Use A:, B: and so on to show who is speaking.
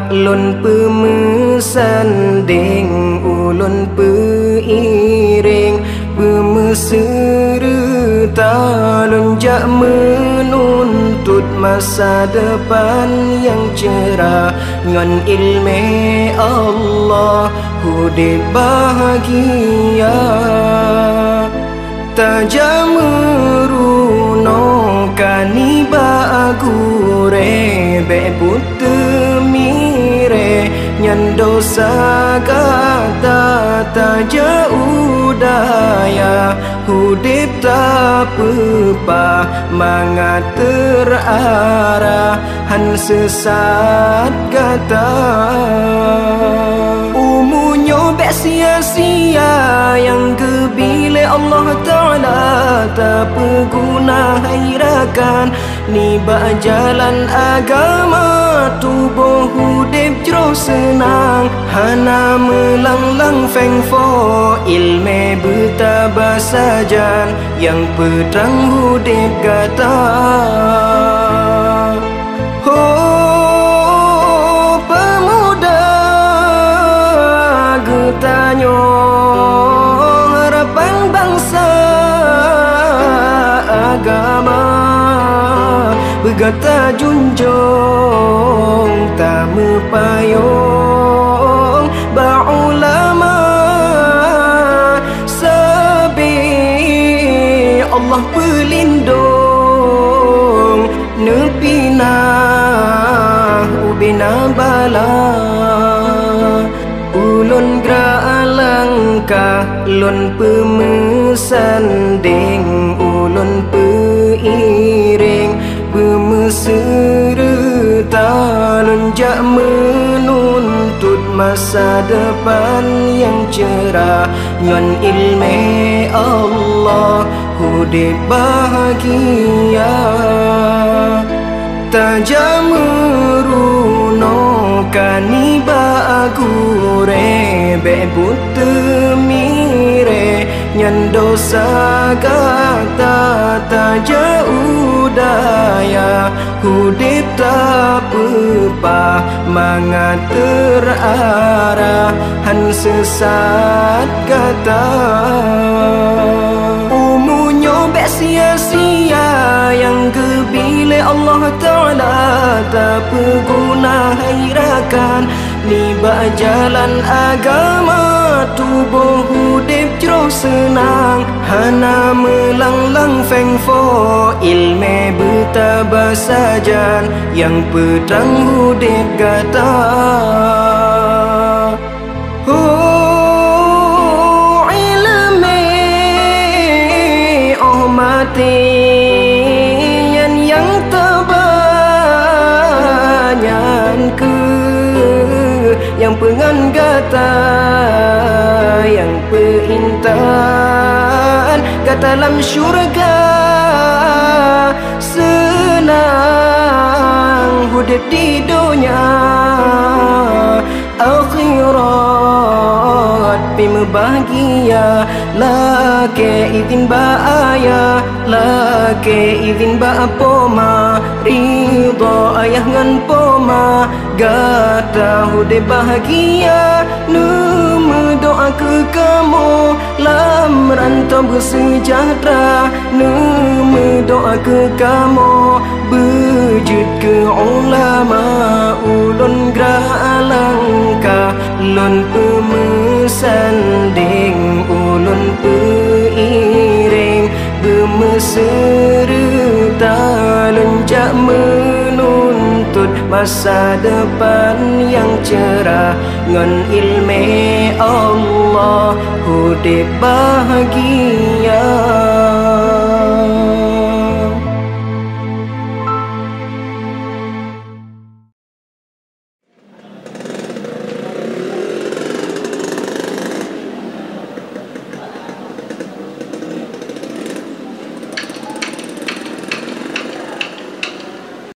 A: lun pemesanding ulun peiring pemesere talun jak menuntut masa depan yang cerah ngan ilmu Allah hudib bahagia tajameruno kaniba agure be putemire nyan dosa kata taja udaya hudib tak pepa mangat terarah han sesat kata umunyo be sia-sia yang kebile Allah Ta'ala tak berguna hairakan ni bak jalan agama tubuh hudib jero senang hana melanglang feng fo ilme bertabah sajan yang pedang hudib kata oh pemuda getanyo harapan bangsa agama bergata junjung tak mepayung ba'ulama sabi Allah pelindung nepina ubina bala ulun gra alangkah lun pemesanding ulun peiring pemesere talun jak menuntut masa depan yang cerah ngan ilmu Allah hudib bahagia tajameruno kaniba agure be putemire nyan dosa kata taja udaya hudib tak pepa mangat terarah han sesat kata umunyo be sia-sia yang kebile Allah Ta'ala tak berguna hairakan ni bak jalan agama tubuh hudib jero senang hana melanglang feng fo ilme bertabah sajan yang pedang hudib kata oh ilme oh mati yang terbanyak ke yang pengan gata yang peintan gata dalam syurga senang hudib di dunia akhirat bima bahagia lake izin baaya lake izin ba poma ridha ayah ngan poma gata hudib bahagia nu doa ke kamu lam rantau bersejahtera nu doa ke kamu berjud ke ulama ulun gra alangkah lun pemesanding ulun peiring bermesere talun jak menuntut masa depan yang cerah ngan ilmu Allah hudib bahagia.